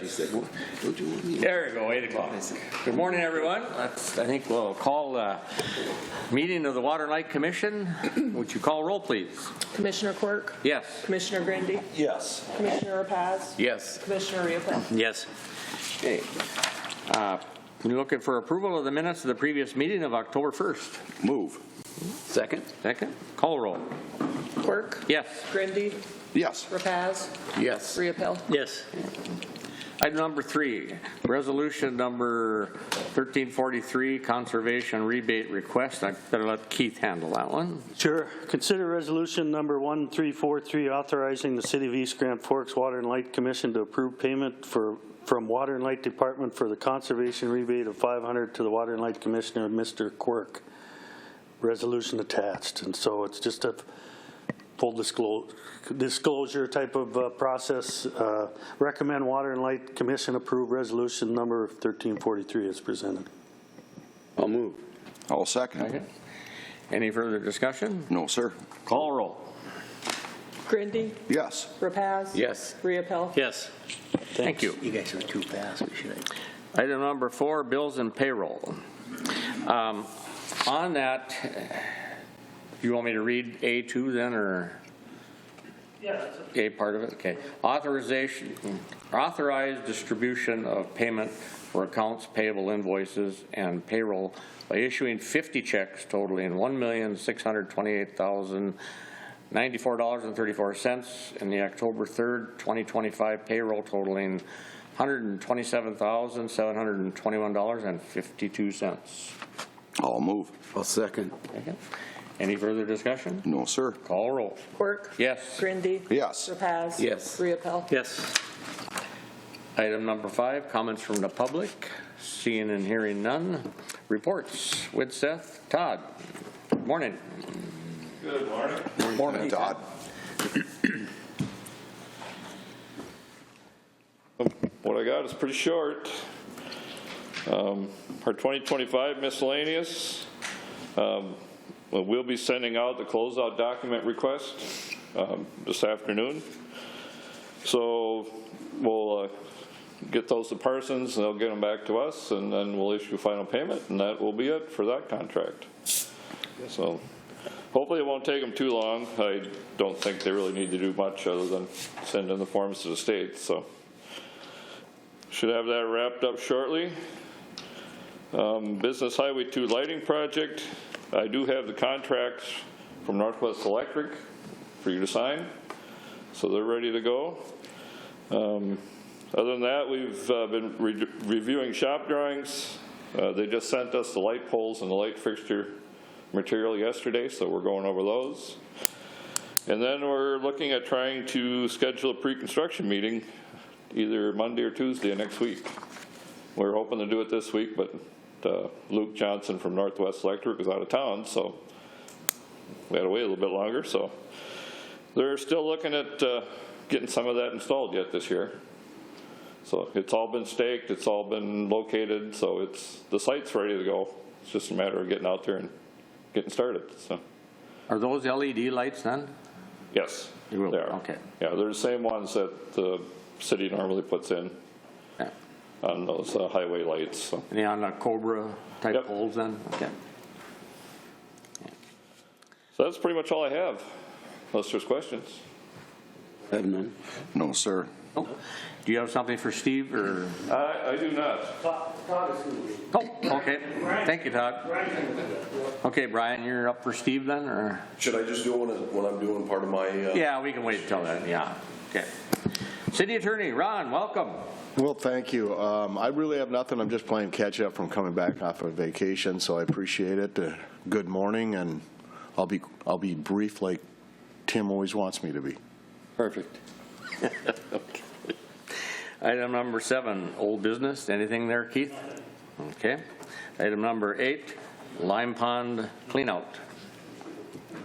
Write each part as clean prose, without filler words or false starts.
There we go, 8 o'clock. Good morning, everyone. I think we'll call the meeting of the Water and Light Commission. Would you call roll, please? Commissioner Quirk? Yes. Commissioner Grindy? Yes. Commissioner Rapaz? Yes. Commissioner Rebate? Yes. Okay. We're looking for approval of the minutes of the previous meeting of October 1st. Move. Second. Second. Call roll. Quirk? Yes. Grindy? Yes. Rapaz? Yes. Rebate? Yes. Item number 3, resolution number 1343, conservation rebate request. I better let Keith handle that one. Sure. Consider resolution number 1343 authorizing the City of East Grand Forks Water and Light Commission to approve payment from Water and Light Department for the conservation rebate of $500 to the Water and Light Commissioner, Mr. Quirk. Resolution attached. And so it's just a full disclosure type of process. Recommend Water and Light Commission approve resolution number 1343 as presented. I'll move. I'll second. Okay. Any further discussion? No, sir. Call roll. Grindy? Yes. Rapaz? Yes. Rebate? Yes. Thank you. You guys are too fast. We should. Item number 4, bills and payroll. On that, you want me to read A2 then, or? Yeah. A part of it? Okay. Authorized distribution of payment for accounts payable, invoices, and payroll by issuing 50 checks totaling $1,628,094.34 in the October 3rd, 2025 payroll totaling $127,721.52. I'll move. I'll second. Okay. Any further discussion? No, sir. Call roll. Quirk? Yes. Grindy? Yes. Rapaz? Yes. Rebate? Yes. Item number 5, comments from the public. Seeing and hearing none. Reports. Widseth. Todd. Good morning. Good morning. Good morning, Todd. What I got is pretty short. Our 2025 miscellaneous. We'll be sending out the closeout document request this afternoon. So we'll get those to Parsons and they'll get them back to us, and then we'll issue final payment, and that will be it for that contract. So hopefully it won't take them too long. I don't think they really need to do much other than send in the forms to the state. So should have that wrapped up shortly. Business Highway 2 lighting project. I do have the contracts from Northwest Electric for you to sign, so they're ready to go. Other than that, we've been reviewing shop drawings. They just sent us the light poles and the light fixture material yesterday, so we're going over those. And then we're looking at trying to schedule a pre-construction meeting either Monday or Tuesday next week. We're hoping to do it this week, but Luke Johnson from Northwest Electric is out of town, so we had to wait a little bit longer. So they're still looking at getting some of that installed yet this year. So it's all been staked, it's all been located, so the site's ready to go. It's just a matter of getting out there and getting started. So Are those LED lights then? yes, They will. they are. Okay. Yeah, they're the same ones that the city normally puts in Yeah. on those highway lights. So. Any on the Cobra type Yep. poles then? Okay. So that's pretty much all I have, unless there's questions. I have none. No, sir. Oh. Do you have something for Steve or? I do not. Todd is who? Oh, okay. Thank you, Todd. Okay, Brian, you're up for Steve then, or? Should I just do it when I'm doing part of my? Yeah, we can wait until then. Yeah. Okay. City Attorney Ron, welcome. Well, thank you. I really have nothing. I'm just playing catch up from coming back off of vacation, so I appreciate it. Good morning, and I'll be brief like Tim always wants me to be. Perfect. Okay. Item number 7, old business. Anything there, Keith? Okay. Item number 8, Lime Pond Cleanout.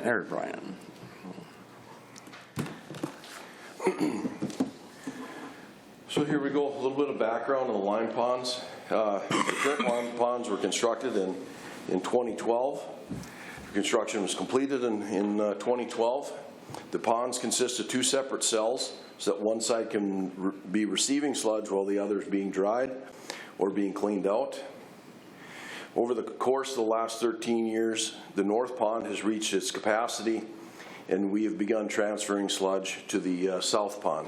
There, Brian. So here we go, a little bit of background on the lime ponds. The current lime ponds were constructed in 2012. Construction was completed in 2012. The ponds consist of 2 separate cells. so that one side can be receiving sludge while the other is being dried or being cleaned out. Over the course of the last 13 years, the North Pond has reached its capacity, and we have begun transferring sludge to the South Pond.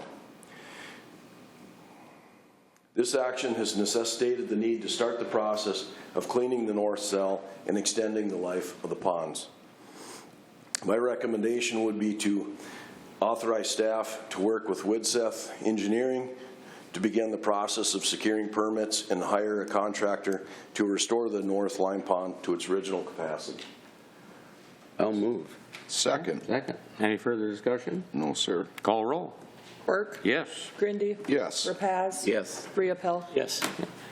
This action has necessitated the need to start the process of cleaning the north cell and extending the life of the ponds. My recommendation would be to authorize staff to work with Widseth Engineering to begin the process of securing permits and hire a contractor to restore the North Lime Pond to its original capacity. I'll move. Second. Second. Any further discussion? No, sir. Call roll. Quirk, Yes. Grindy, Yes. Rapaz. Yes. Rebate. Yes.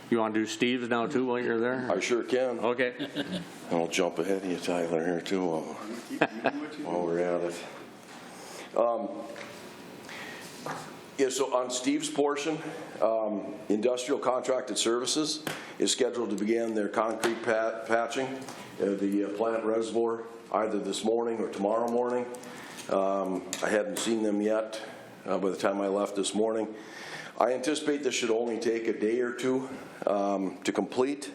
You want to do Steve's now too while you're there? I sure can. Okay. I'll jump ahead of you, Tyler, here too, while we're at it. Yeah, so on Steve's portion, Industrial Contracted Services is scheduled to begin their concrete patching of the plant reservoir either this morning or tomorrow morning. I hadn't seen them yet by the time I left this morning. I anticipate this should only take a day or two to complete.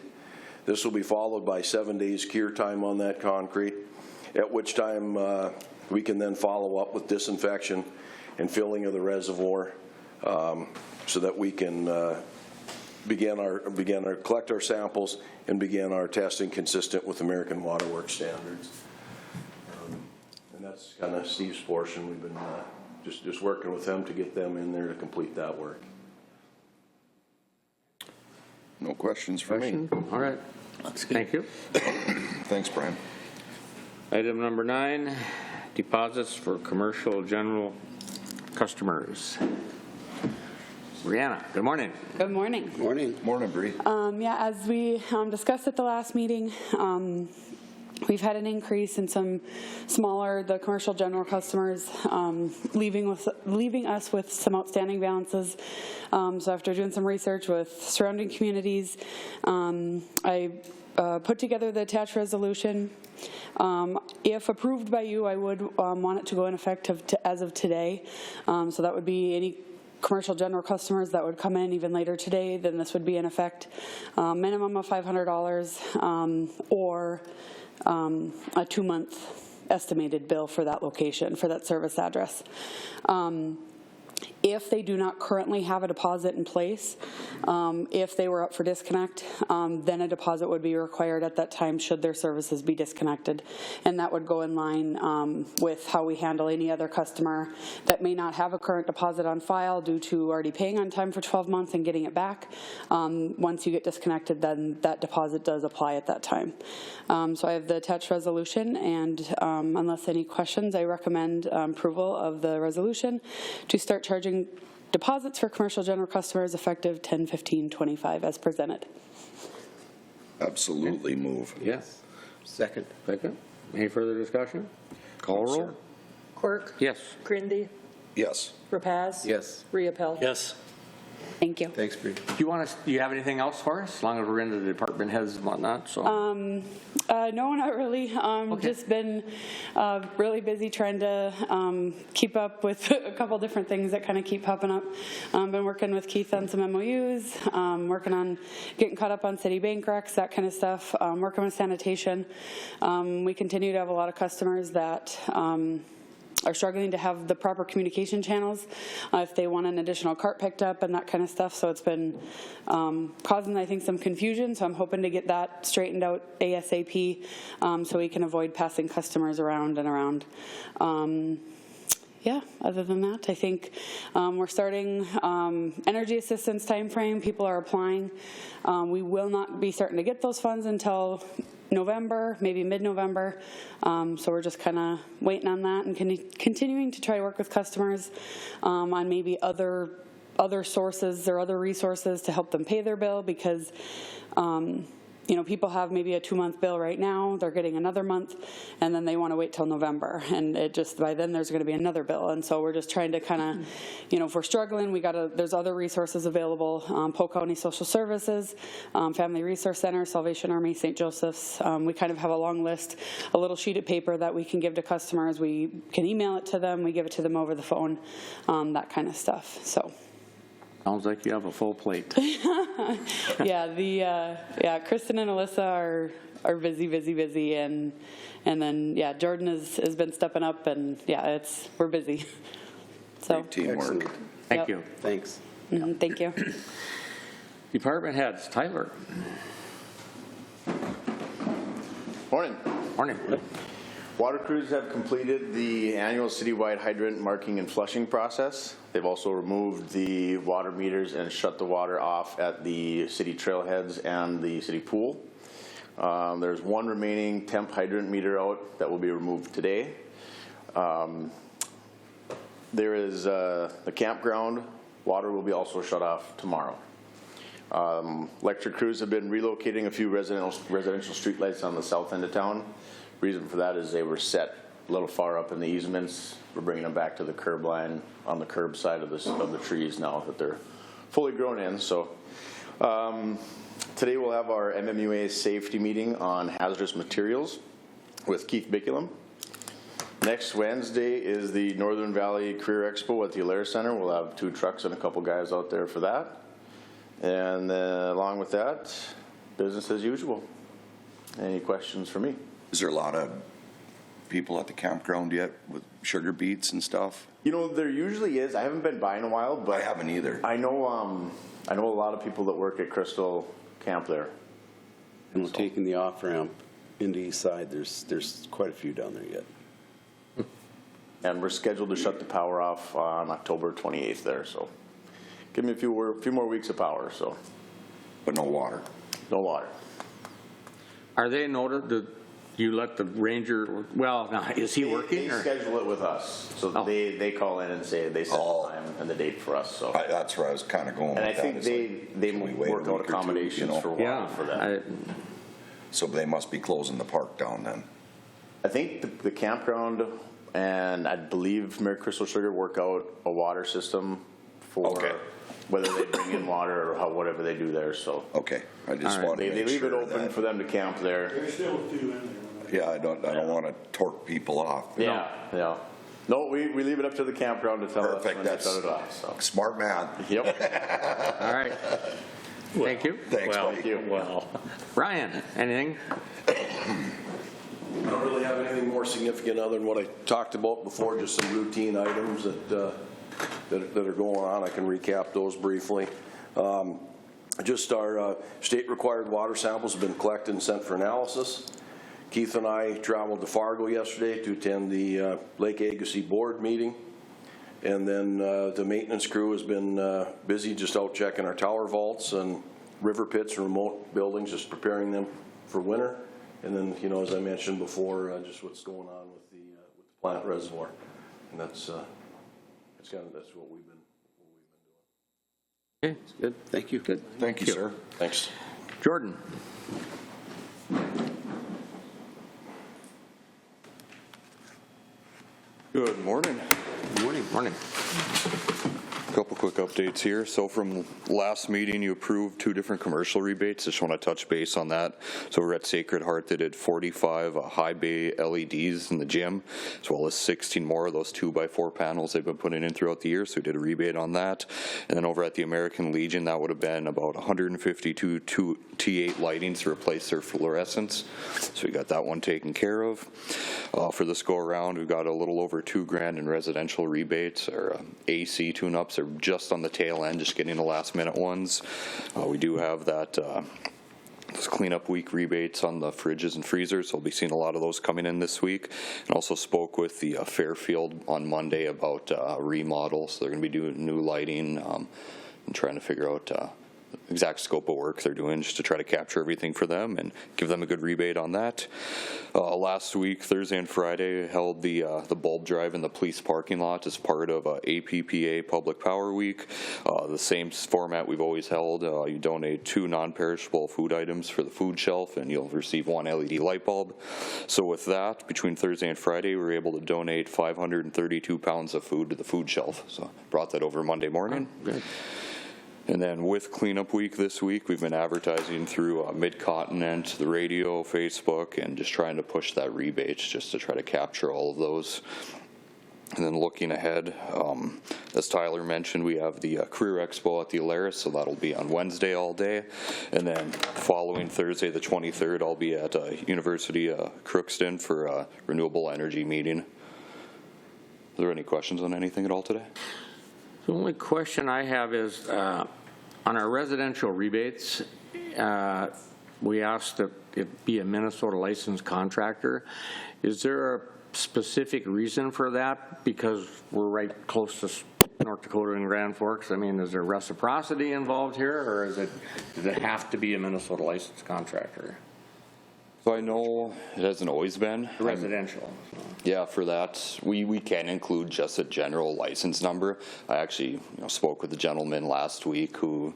This will be followed by 7 days cure time on that concrete, at which time we can then follow up with disinfection and filling of the reservoir so that we can collect our samples and begin our testing consistent with American Water Works standards. And that's kind of Steve's portion. We've been just working with them to get them in there to complete that work. No questions for me. All right. Thank you. Thanks, Brian. Item number 9, deposits for commercial general customers. Brianna, good morning. Good morning. Morning. Morning, Bree. Yeah, as we discussed at the last meeting, we've had an increase in the commercial general customers leaving us with some outstanding balances. So after doing some research with surrounding communities, I put together the attached resolution. If approved by you, I would want it to go in effect as of today. So that would be any commercial general customers that would come in even later today, then this would be in effect. Minimum of $500 or a 2-month estimated bill for that location, for that service address. If they do not currently have a deposit in place, if they were up for disconnect, then a deposit would be required at that time should their services be disconnected. And that would go in line with how we handle any other customer that may not have a current deposit on file due to already paying on time for 12 months and getting it back. Once you get disconnected, then that deposit does apply at that time. So I have the attached resolution, and unless any questions, I recommend approval of the resolution to start charging deposits for commercial general customers effective 10/15/25 as presented. Absolutely move. Yes. Second. Second. Any further discussion? Call roll. Quirk, Yes. Grindy, Yes. Rapaz. Yes. Rebate. Yes. Thank you. Thanks, Bree. Do you have anything else for us? As long as we're into the department heads and whatnot, so. No, not really. Just been really busy trying to keep up with a couple different things that kind of keep popping up. Been working with Keith on some MOUs, working on getting caught up on city bank recs, that kind of stuff, working with sanitation. We continue to have a lot of customers that are struggling to have the proper communication channels if they want an additional cart picked up and that kind of stuff. So it's been causing, I think, some confusion. So I'm hoping to get that straightened out ASAP so we can avoid passing customers around and around. Yeah, other than that, I think we're starting energy assistance time frame. People are applying. We will not be starting to get those funds until November, maybe mid-November. So we're just kind of waiting on that and continuing to try to work with customers on maybe other sources or other resources to help them pay their bill, because you know, people have maybe a 2-month bill right now, they're getting another month, and then they want to wait till November, and it just, by then there's going to be another bill. And so we're just trying to kind of, you know, if we're struggling, there's other resources available, Polk County Social Services, Family Resource Center, Salvation Army, St. Joseph's. We kind of have a long list, a little sheet of paper that we can give to customers. We can email it to them, we give it to them over the phone, that kind of stuff. So. Sounds like you have a full plate. Yeah, Kristen and Alyssa are busy, and then Jordan has been stepping up, and we're busy. So Great teamwork. Excellent. Thank you. Thanks. thank you. Department heads, Tyler. Morning. Morning. Water crews have completed the annual citywide hydrant marking and flushing process. They've also removed the water meters and shut the water off at the city trailheads and the city pool. There's one remaining temp hydrant meter out that will be removed today. There is the campground. Water will be also shut off tomorrow. Electric crews have been relocating a few residential streetlights on the south end of town. Reason for that is they were set a little far up in the easements. We're bringing them back to the curb line on the curb side of the trees now that they're fully grown in. So today we'll have our MMUA safety meeting on hazardous materials with Keith Biculum. Next Wednesday is the Northern Valley Career Expo at the Alaire Center. We'll have 2 trucks and a couple guys out there for that. And along with that, business as usual. Any questions for me? Is there a lot of people at the campground yet with sugar beets and stuff? You know, there usually is. I haven't been by in a while, but I haven't either. I know a lot of people that work at Crystal Camp there. And we're taking the off-ramp into East Side. There's quite a few down there yet. And we're scheduled to shut the power off on October 28th there, so give me a few more weeks of power, so. But no water. No water. Are they noted that you let the ranger, well, now, is he working? They Or? schedule it with us, so Oh. they call in and say they set Oh. the time and the date for us, so. That's where I was kind of going And I with that. think It's they can we wait a work week or out two, accommodations you know? for water Yeah. for that. So they must be closing the park down then. I think the campground and I believe Mary Crystal Sugar work out a water system for Okay. whether they bring in water or whatever they do there. So Okay, I just All right. wanted to they make leave sure it open that- for them to camp there. Yeah, I don't want to torque people off. Yeah. No, we leave it up to the campground to tell us Perfect, when to that's shut it off. So. smart man. Yep. All right. Thank you. Thanks, well, buddy. Well, Ryan, anything? I don't really have anything more significant other than what I talked about before, just some routine items that are going on. I can recap those briefly. Just our state-required water samples have been collected and sent for analysis. Keith and I traveled to Fargo yesterday to attend the Lake Agassiz board meeting. And then the maintenance crew has been busy just out checking our tower vaults and river pits and remote buildings, just preparing them for winter. And then, you know, as I mentioned before, just what's going on with the plant reservoir. And that's what we've been doing. Okay, good. Thank you. Good. Thank you, sir. Thanks. Jordan. Good morning. Morning. Couple quick updates here. So from last meeting, you approved 2 different commercial rebates. Just want to touch base on that. So we're at Sacred Heart. They did 45 high bay LEDs in the gym, as well as 16 more of those 2x4 panels they've been putting in throughout the year. So we did a rebate on that. And then over at the American Legion, that would have been about 152 T8 lightings to replace their fluorescents. So we got that one taken care of. For this go around, we've got a little over $2,000 in residential rebates. Our AC tune-ups are just on the tail end, just getting the last minute ones. We do have that those cleanup week rebates on the fridges and freezers, so we'll be seeing a lot of those coming in this week. And also spoke with the Fairfield on Monday about remodels. So they're going to be doing new lighting and trying to figure out exact scope of work they're doing, just to try to capture everything for them and give them a good rebate on that. Last week, Thursday and Friday, held the bulb drive in the police parking lot as part of APPA Public Power Week. The same format we've always held. You donate 2 non-perishable food items for the food shelf, and you'll receive 1 LED light bulb. So with that, between Thursday and Friday, we were able to donate 532 pounds of food to the food shelf. So brought that over Monday morning. Oh, good. And then with Cleanup Week this week, we've been advertising through Mid-Continent, the radio, Facebook, and just trying to push that rebate just to try to capture all of those. And then looking ahead, as Tyler mentioned, we have the Career Expo at the Alaris, so that'll be on Wednesday all day. And then following Thursday, the 23rd, I'll be at University of Crookston for a renewable energy meeting. Are there any questions on anything at all today? The only question I have is, on our residential rebates, we asked that it be a Minnesota licensed contractor. Is there a specific reason for that? Because we're right close to North Dakota and Grand Forks. I mean, is there reciprocity involved here, or does it have to be a Minnesota licensed contractor? So I know it hasn't always been. Residential. Yeah, for that, we can include just a general license number. I actually spoke with a gentleman last week who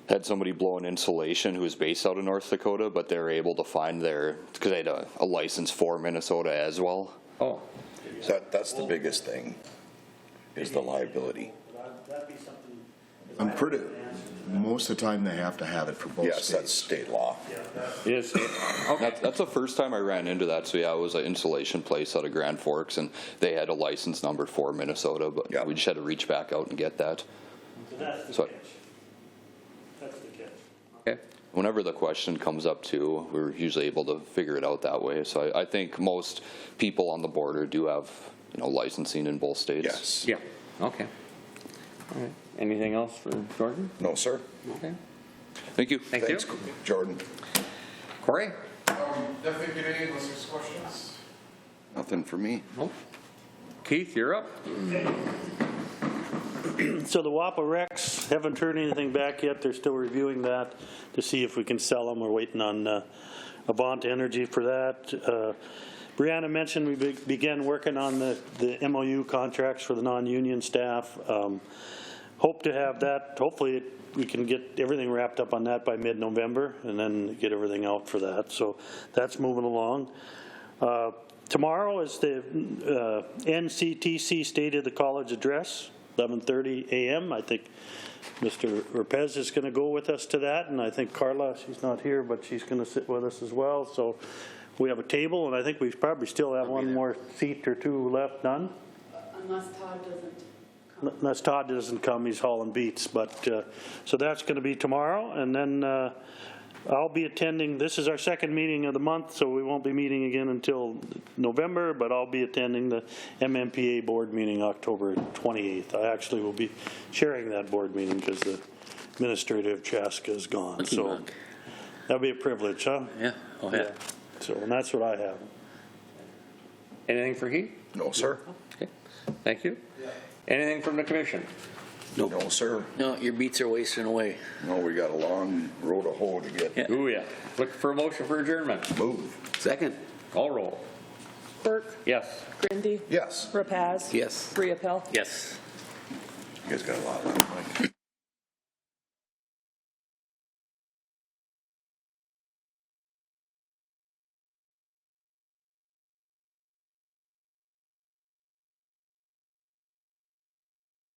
had somebody blow an insulation who was based out of North Dakota, but they were able to find because they had a license for Minnesota as well. Oh. That's the biggest thing, is the liability. I'm pretty, most of the time they have to have it for both Yes, states. that's state law. Yes. Okay. That's the first time I ran into that. So yeah, it was an insulation place out of Grand Forks, and they had a license number for Minnesota, but Yeah. we just had to reach back out and get that. So that's the So- catch. That's the catch. Okay. Whenever the question comes up too, we're usually able to figure it out that way. So I think most people on the border do have licensing in both states. Yes. Yeah. Okay. All right. Anything else for Jordan? No, sir. Okay. Thank you. Thank Thanks, you. Jordan. Corey? Nothing today unless there's questions. Nothing for me. Nope. Keith, you're up. So the WAPA Recs haven't heard anything back yet. They're still reviewing that to see if we can sell them. We're waiting on Avant Energy for that. Brianna mentioned we began working on the MOU contracts for the non-union staff. Hope to have that. Hopefully we can get everything wrapped up on that by mid-November and then get everything out for that. So that's moving along. Tomorrow is the NCTC State of the College Address, 11:30 a.m. I think Mr. Rapez is going to go with us to that, and I think Carla, she's not here, but she's going to sit with us as well. So we have a table, and I think we probably still have one more seat or two left. None? Unless Todd doesn't. Unless Todd doesn't come, he's hauling beats. But so that's going to be tomorrow, and then I'll be attending. This is our second meeting of the month, so we won't be meeting again until November. But I'll be attending the MMPA board meeting October 28th. I actually will be chairing that board meeting because the administrative Chaska is gone. So that'll be a privilege, huh? Yeah. Oh, yeah. So and that's what I have. Anything for Heath? No, sir. Okay. Thank you. Anything from the commission? No, sir. No, your beats are wasting away. No, we got a long road to hoe to get. Yeah. Ooh, yeah. Look for a motion for adjournment. Move. Second? Call roll. Quirk, Yes. Grindy, Yes. Rapaz. Yes. Riepel. Yes. You guys got a lot left, Mike.